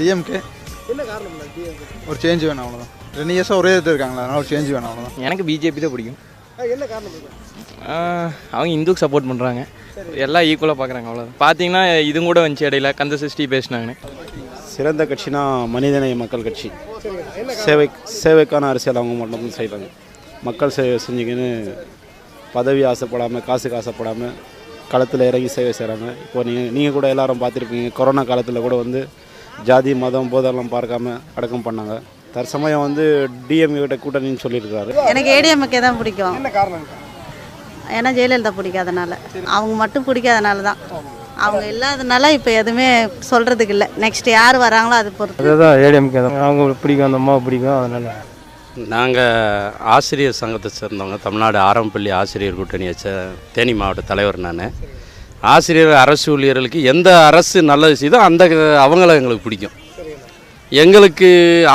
DMK. என்ன காரணம் DMK? ஒரு சேஞ்ச் வேணும் அவ்வளோதான். 2 இயர்ஸாக ஒரே இது இருக்காங்களா, அதனால ஒரு சேஞ்ச் வேணும் அவ்வளோதான். எனக்கு பிஜேபி தான் பிடிக்கும். என்ன காரணம்? அவங்க இந்துக்கு சப்போர்ட் பண்ணுறாங்க, எல்லாம் ஈக்குவலாக பார்க்குறாங்க, அவ்வளோதான். பார்த்தீங்கன்னா இதுவும் கூட வந்துச்சு இடையில கந்த சஷ்டி பேசினாங்கன்னு. சிறந்த கட்சினா மனிதநேய மக்கள் கட்சி. சேவைக்கான அரசியல் அவங்க மட்டும் செய்கிறாங்க. மக்கள் சேவை செஞ்சுக்கின்னு பதவி ஆசைப்படாமல், காசுக்கு ஆசைப்படாமல் களத்தில் இறங்கி சேவை செய்கிறாங்க. இப்போ நீங்கள் கூட எல்லாரும் பார்த்துருப்பீங்க, கொரோனா காலத்தில் கூட வந்து ஜாதி மதம் போதெல்லாம் பார்க்காம அடக்கம் பண்ணாங்க. தற்சமயம் வந்து டிஎம்கே கிட்ட கூட்டணின்னு சொல்லியிருக்காரு. எனக்கு ஏடிஎம்கே தான் பிடிக்கும். என்ன காரணம்? ஏன்னா ஜெயலலிதா பிடிக்காதனால, அவங்க மட்டும் பிடிக்காதனால தான். அவங்க இல்லாதனால இப்போ எதுவுமே சொல்கிறதுக்கு இல்லை. நெக்ஸ்ட் யார் வராங்களோ அது பொறுத்து. அதுதான் ஏடிஎம்கே தான். அவங்க பிடிக்கும், அந்த அம்மாவை பிடிக்கும், அதனால். நாங்கள் ஆசிரியர் சங்கத்தை சேர்ந்தவங்க, தமிழ்நாடு ஆரம்பப்பள்ளி ஆசிரியர் கூட்டணியை தேனி மாவட்ட தலைவர். நான் ஆசிரியர் அரசு ஊழியர்களுக்கு எந்த அரசு நல்லது செய்தோ அந்த அவங்கள எங்களுக்கு பிடிக்கும். எங்களுக்கு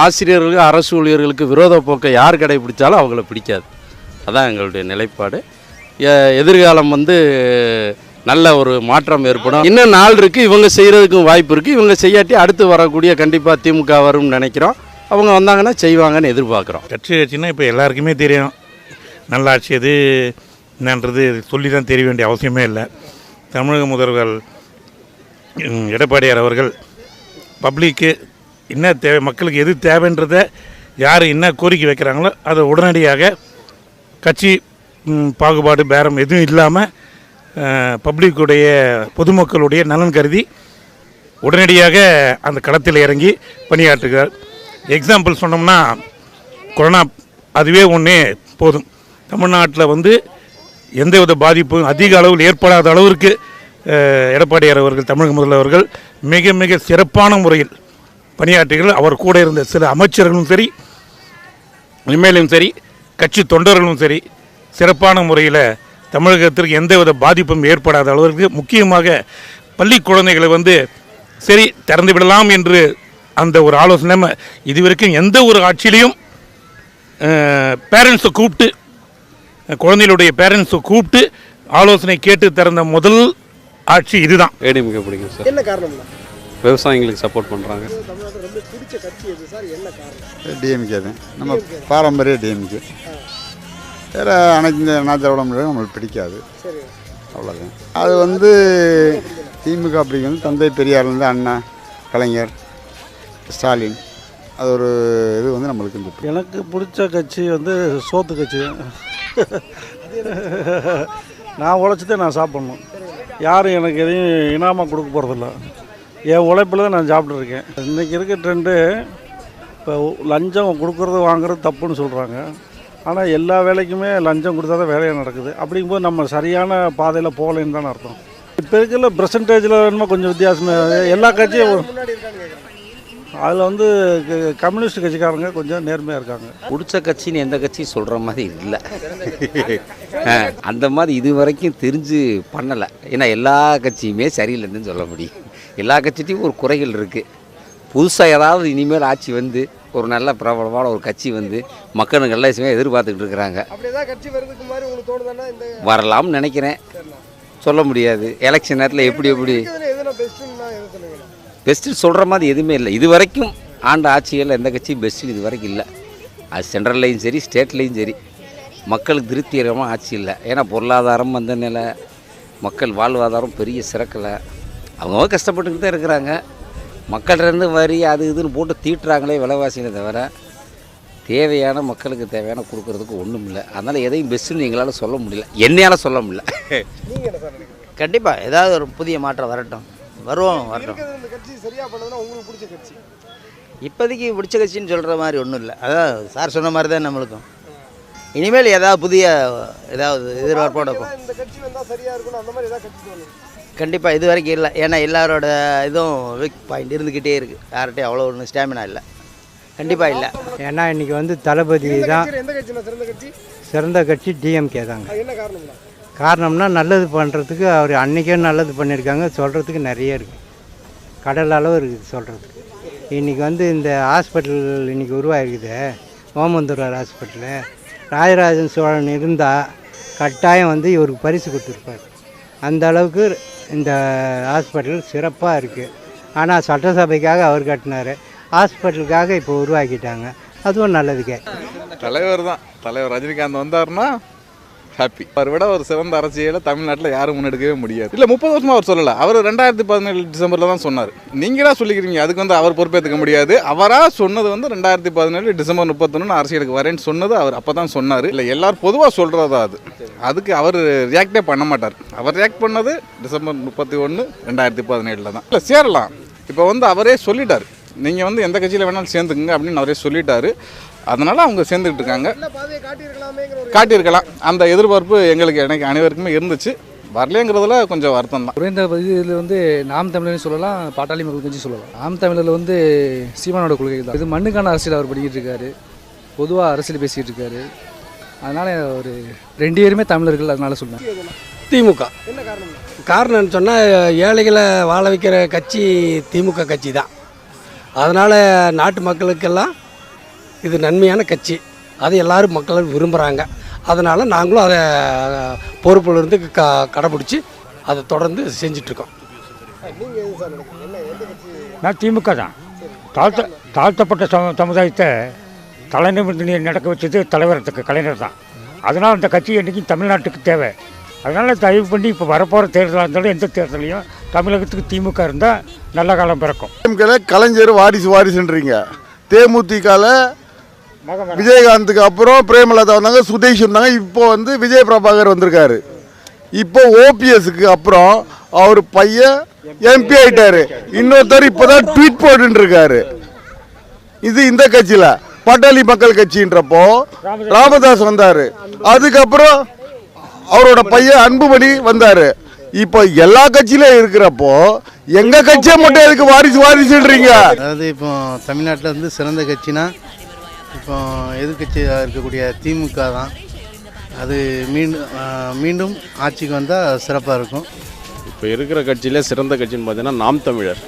ஆசிரியர்களுக்கு அரசு ஊழியர்களுக்கு விரோத போக்கை யார் கடைபிடிச்சாலும் அவங்கள பிடிக்காது. அதான் எங்களுடைய நிலைப்பாடு. எதிர்காலம் வந்து நல்ல ஒரு மாற்றம் ஏற்படும். இன்னும் நாள் இருக்குது, இவங்க செய்கிறதுக்கும் வாய்ப்பு இருக்குது. இவங்க செய்யாட்டி அடுத்து வரக்கூடிய கண்டிப்பாக திமுக வரும்னு நினைக்கிறோம். அவங்க வந்தாங்கன்னா செய்வாங்கன்னு எதிர்பார்க்குறோம். கட்சின்னா இப்போ எல்லாருக்குமே தெரியும். நல்லாட்சி எது என்னன்றது சொல்லி தான் தெரிய வேண்டிய அவசியமே இல்லை. தமிழக முதல்வர் எடப்பாடியார் அவர்கள் பப்ளிக்கு என்ன தேவை, மக்களுக்கு எது தேவைன்றதை யார் என்ன கோரிக்கை வைக்கிறாங்களோ அதை உடனடியாக கட்சி பாகுபாடு பேரம் எதுவும் இல்லாமல் பப்ளிக்குடைய பொதுமக்களுடைய நலன் கருதி உடனடியாக அந்த களத்தில் இறங்கி பணியாற்றுகிறார். எக்ஸாம்பிள் சொன்னோம்னா கொரோனா அதுவே ஒன்றே போதும். தமிழ்நாட்டில் வந்து எந்தவித பாதிப்பும் அதிக அளவில் ஏற்படாத அளவிற்கு எடப்பாடியார் அவர்கள், தமிழக முதல்வர்கள் மிக மிக சிறப்பான முறையில் பணியாற்றுகிறார். அவர் கூட இருந்த சில அமைச்சர்களும் சரி, எம்எல்ஏவும் சரி, கட்சி தொண்டர்களும் சரி சிறப்பான முறையில் தமிழகத்திற்கு எந்தவித பாதிப்பும் ஏற்படாத அளவிற்கு, முக்கியமாக பள்ளி குழந்தைகளை வந்து சரி திறந்து விடலாம் என்று அந்த ஒரு ஆலோசனை இதுவரைக்கும் எந்த ஒரு ஆட்சியிலையும் பேரண்ட்ஸை கூப்பிட்டு, குழந்தைகளுடைய பேரண்ட்ஸை கூப்பிட்டு ஆலோசனை கேட்டு திறந்த முதல் ஆட்சி இதுதான். ஏடிஎம்கே பிடிக்கும் சார். என்ன காரணம்? விவசாயிகளுக்கு சப்போர்ட் பண்ணுறாங்க. தமிழ்நாட்டில் ரொம்ப பிடிச்ச கட்சி எது சார்? என்ன காரணம்? டிஎம்கே தான், நம்ம பாரம்பரிய டிஎம்கே. வேறு அனைத்து திராவிட முறையும் நம்மளுக்கு பிடிக்காது, அவ்வளோதான். அது வந்து திமுக பிடிக்கும். தந்தை பெரியார்லேருந்து அண்ணா, கலைஞர், ஸ்டாலின், அது ஒரு இது வந்து நம்மளுக்கு இந்த. எனக்கு பிடிச்ச கட்சி வந்து சோத்து கட்சி. நான் உழைச்சதே நான் சாப்பிட்ணும். யாரும் எனக்கு எதையும் இனாமாக கொடுக்க போகிறதில்ல. என் உழைப்பில் தான் நான் சாப்பிட்ருக்கேன். இன்றைக்கி இருக்க ட்ரெண்டு இப்போ லஞ்சம் கொடுக்குறது வாங்குறது தப்புன்னு சொல்கிறாங்க. ஆனால் எல்லா வேலைக்குமே லஞ்சம் கொடுத்தா தான் வேலையாக நடக்குது. அப்படிங்கும்போது நம்ம சரியான பாதையில் போகலைன்னு தானே அர்த்தம். இப்போ இருக்கிற பெர்சன்டேஜில் வேணுமா கொஞ்சம் வித்தியாசமாக எல்லா கட்சியும். அதில் வந்து கம்யூனிஸ்ட் கட்சிக்காரங்க கொஞ்சம் நேர்மையாக இருக்காங்க. பிடிச்ச கட்சின்னு எந்த கட்சியும் சொல்கிற மாதிரி இல்லை. அந்த மாதிரி இது வரைக்கும் தெரிஞ்சு பண்ணலை. ஏன்னா எல்லா கட்சியுமே சரியில்லைன்னு சொல்ல முடியும். எல்லா கட்சியும் ஒரு குறைகள் இருக்குது. புதுசாக ஏதாவது இனிமேல் ஆட்சி வந்து ஒரு நல்ல பிரபலமான ஒரு கட்சி வந்து மக்களுக்கு எல்லா விஷயமே எதிர்பார்த்துக்கிட்டு இருக்கிறாங்க. வரலாம்னு நினைக்கிறேன், சொல்ல முடியாது. எலெக்ஷன் நேரத்தில் எப்படி பெஸ்ட்டு சொல்கிற மாதிரி எதுவுமே இல்லை. இது வரைக்கும் ஆண்ட ஆட்சிகளில் எந்த கட்சியும் பெஸ்ட்டு இது வரைக்கும் இல்லை. அது சென்ட்ரல்லையும் சரி, ஸ்டேட்லேயும் சரி மக்களுக்கு திருப்திகரமாக ஆட்சி இல்லை. ஏன்னா பொருளாதாரம் வந்த நிலை, மக்கள் வாழ்வாதாரம் பெரிய சிறக்கலை. அவங்க கஷ்டப்பட்டுக்கிட்டு தான் இருக்கிறாங்க. மக்கள்கிட்டருந்து வரி அது இதுன்னு போட்டு தீட்டுறாங்களே விலைவாசிகளை தவிர தேவையான மக்களுக்கு தேவையான கொடுக்கறதுக்கு ஒன்றும் இல்லை. அதனால் எதையும் பெஸ்ட்டுன்னு எங்களால் சொல்ல முடியல, என்னையால் சொல்ல முடியல. கண்டிப்பாக ஏதாவது ஒரு புதிய மாற்றம் வரட்டும், வரட்டும். இப்போதைக்கு பிடிச்ச கட்சின்னு சொல்கிற மாதிரி ஒன்றும் இல்லை. அதான் சார் சொன்ன மாதிரி தான் நம்மளுக்கும். இனிமேல் ஏதாவது புதிய ஏதாவது எதிர்பார்ப்போட கண்டிப்பாக இது வரைக்கும் இல்லை. ஏன்னா எல்லாரோட இதுவும் வீக் பாயிண்ட் இருந்துக்கிட்டே இருக்குது. யார்கிட்டையும் அவ்வளோ ஒன்றும் ஸ்டாமினா இல்லை, கண்டிப்பாக இல்லை. ஏன்னா இன்றைக்கி வந்து தளபதி தான் சிறந்த கட்சி. டிஎம்கே தாங்க. காரணம்னா நல்லது பண்ணுறதுக்கு அவர் அன்றைக்கே நல்லது பண்ணியிருக்காங்க. சொல்கிறதுக்கு நிறைய இருக்குது, கடல் அளவு இருக்குது சொல்கிறதுக்கு. இன்றைக்கி வந்து இந்த ஹாஸ்பிட்டல் இன்றைக்கி உருவாகிருக்குது, ஓமந்தூரார் ஹாஸ்பிட்டலு. ராஜராஜன் சோழன் இருந்தால் கட்டாயம் வந்து இவருக்கு பரிசு கொடுத்துருப்பார். அந்த அளவுக்கு இந்த ஹாஸ்பிட்டல் சிறப்பாக இருக்குது. ஆனால் சட்டசபைக்காக அவர் கட்டினார், ஹாஸ்பிட்டலுக்காக இப்போ உருவாக்கிட்டாங்க. அதுவும் நல்லதுக்கே. தலைவர் தான், தலைவர் ரஜினிகாந்த் வந்தாருன்னா ஹாப்பி. அவரை விட ஒரு சிறந்த அரசியலை தமிழ்நாட்டில் யாரும் முன்னெடுக்கவே முடியாது. இல்லை 30 வருஷமாக அவர் சொல்லலை, அவர் 2017 டிசம்பரில் தான் சொன்னார். நீங்களாக சொல்லிக்கிறீங்க, அதுக்கு வந்து அவர் பொறுப்பேற்றுக்க முடியாது. அவராக சொன்னது வந்து 2017 டிசம்பர் 31 அரசியலுக்கு வரேன்னு சொன்னது அவர் அப்போ தான் சொன்னார். இல்லை எல்லாரும் பொதுவாக சொல்கிறதா அதுக்கு அவர் ரியாக்டே பண்ண மாட்டார். அவர் ரியாக்ட் பண்ணது டிசம்பர் 31 2017 தான். இல்லை சேரலாம், இப்போ வந்து அவரே சொல்லிட்டார், நீங்கள் வந்து எந்த கட்சியில் வேணாலும் சேர்ந்துக்குங்க அப்படின்னு அவரே சொல்லிட்டாரு. அதனால் அவங்க சேர்ந்துக்கிட்டு இருக்காங்க. காட்டியிருக்கலாம், அந்த எதிர்பார்ப்பு எனக்கு அனைவருக்குமே இருந்துச்சு. வரலேங்கிறதுல கொஞ்சம் வருத்தம் தான். குறைந்த இதில் வந்து நாம் தமிழர்னு சொல்லலாம், பாட்டாளி மக்கள் கட்சி சொல்லலாம். நாம் தமிழரில் வந்து சீமானோட கொள்கை தான். இது மண்ணுக்கான அரசியல் அவர் படிக்கிட்டு இருக்காரு, பொதுவாக அரசியல் பேசிக்கிட்டு இருக்காரு. அதனால் ஒரு 2 பேருமே தமிழர்கள். அதனால சொல்லுவேன் திமுக. காரணம்னு சொன்னால் ஏழைகளை வாழ வைக்கிற கட்சி திமுக கட்சி தான். அதனால் நாட்டு மக்களுக்கெல்லாம் இது நன்மையான கட்சி, அதை எல்லாரும் மக்கள் விரும்புகிறாங்க. அதனால் நாங்களும் அதை பொறுப்பிலிருந்து கடைப்பிடிச்சி அதை தொடர்ந்து செஞ்சிட்ருக்கோம். நான் திமுக தான். தாழ்த்தப்பட்ட சமுதாயத்தை தலைநிமிர்ந்து நடக்க வச்சது தலைவரத்துக்கு கலைஞர் தான். அதனால் அந்த கட்சி என்றைக்கும் தமிழ்நாட்டுக்கு தேவை. அதனால் தயவு பண்ணி இப்போ வரப்போகிற தேர்தலாக இருந்தாலும் எந்த தேர்தலையும் தமிழகத்துக்கு திமுக இருந்தால் நல்ல காலம் பிறக்கும். கலைஞர் வாரிசுன்றீங்க, தேமுதிகவில் விஜயகாந்துக்கு அப்புறம் பிரேமலதா வந்தாங்க, சுதேஷ் இருந்தாங்க, இப்போ வந்து விஜய் பிரபாகர் வந்திருக்காரு. இப்போ ஓபிஎஸ்க்கு அப்புறம் அவர் பையன் எம்பி ஆயிட்டாரு. இன்னொருத்தர் இப்போதான் ட்வீட் போட்டு இருக்காரு. இது இந்த கட்சியில் பாட்டாளி மக்கள் கட்சின்றப்போ ராமதாஸ் வந்தார். அதுக்கப்புறம் அவரோட பையன் அன்புமணி வந்தார். இப்போ எல்லா கட்சியிலும் இருக்கிறப்போ எங்க கட்சியை மட்டும் எதுக்கு வாரிசுன்றீங்க? அதாவது இப்போ தமிழ்நாட்டில் வந்து சிறந்த கட்சினா இப்போ எதிர்கட்சியாக இருக்கக்கூடிய திமுக தான். அது மீண்டும் ஆட்சிக்கு வந்தால் சிறப்பாக இருக்கும். இப்போ இருக்கிற கட்சியிலே சிறந்த கட்சின்னு பார்த்தீங்கன்னா நாம் தமிழர்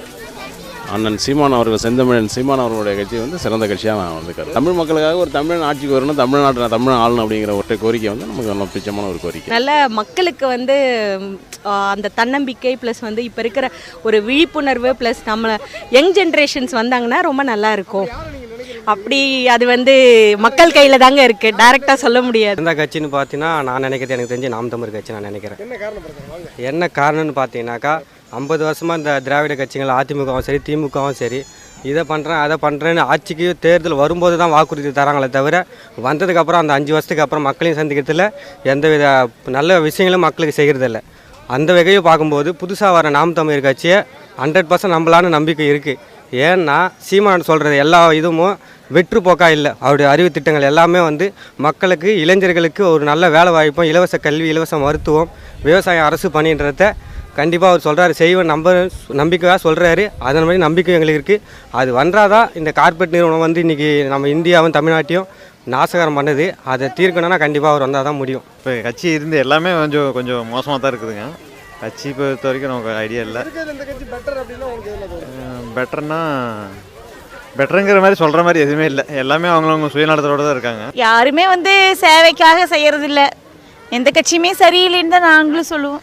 அண்ணன் சீமான் அவர்கள், செந்தமிழன் சீமான் அவர்களுடைய கட்சி வந்து சிறந்த கட்சியாக நான் வந்திருக்காரு. தமிழ் மக்களுக்காக ஒரு தமிழன் ஆட்சிக்கு வரணும், தமிழ்நாட்டில் தமிழ் ஆளணும் அப்படிங்கிற ஒற்றை கோரிக்கை வந்து நமக்கு நல்ல பிச்சமான ஒரு கோரிக்கை. நல்ல மக்களுக்கு வந்து அந்த தன்னம்பிக்கை ப்ளஸ் வந்து இப்போ இருக்கிற ஒரு விழிப்புணர்வு ப்ளஸ் நம்மளை யங் ஜென்ரேஷன்ஸ் வந்தாங்கன்னா ரொம்ப நல்லா இருக்கும். அப்படி அது வந்து மக்கள் கையில் தாங்க இருக்குது, டைரெக்டாக சொல்ல முடியாது. எந்த கட்சின்னு பார்த்தீங்கன்னா நான் நினைக்கிறது, எனக்கு தெரிஞ்சு நாம் தமிழ் கட்சி நான் நினைக்கிறேன். என்ன காரணம்னு பார்த்தீங்கன்னாக்கா 50 வருஷமாக இந்த திராவிட கட்சிகள் அதிமுகவும் சரி திமுகவும் சரி இதை பண்ணுறேன் அதை பண்ணுறேன்னு ஆட்சிக்கு தேர்தல் வரும்போது தான் வாக்குறுதி தராங்களே தவிர வந்ததுக்கப்புறம் அந்த 5 வருஷத்துக்கு அப்புறம் மக்களையும் சந்திக்கிறதுல எந்தவித நல்ல விஷயங்களும் மக்களுக்கு செய்கிறதில்ல. அந்த வகையை பார்க்கும்போது புதுசாக வர நாம் தமிழ் கட்சியை 100% நம்பலான்னு நம்பிக்கை இருக்குது. ஏன்னா சீமான் சொல்கிறது எல்லா இதுவும் வெற்று போக்கா இல்லை. அவருடைய அறிவு திட்டங்கள் எல்லாமே வந்து மக்களுக்கு, இளைஞர்களுக்கு ஒரு நல்ல வேலை வாய்ப்பும், இலவச கல்வி, இலவச மருத்துவம், விவசாயம், அரசு பணின்றத கண்டிப்பாக அவர் சொல்கிறாரு, செய்வன் நம்பிக்கையாக சொல்கிறாரு. அதன் மாதிரி நம்பிக்கை எங்களுக்கு இருக்குது. அது வந்தாதான் இந்த கார்பரேட் நிறுவனம் வந்து இன்றைக்கி நம்ம இந்தியாவும் தமிழ்நாட்டையும் நாசகரம் பண்ணுது. அதை தீர்க்கணும்னா கண்டிப்பாக அவர் வந்தால் தான் முடியும். இப்போ கட்சி இருந்து எல்லாமே கொஞ்சம் மோசமாக தான் இருக்குதுங்க. கட்சி பொறுத்த வரைக்கும் நமக்கு ஐடியா இல்லை. பெட்டருங்கிற மாதிரி சொல்கிற மாதிரி எதுவுமே இல்லை. எல்லாமே அவங்களவங்க சுயநலத்தோடு தான் இருக்காங்க. யாருமே வந்து சேவைக்காக செய்கிறது இல்லை. எந்த கட்சியுமே சரியில்லைன்னு தான் நாங்களும் சொல்லுவோம்.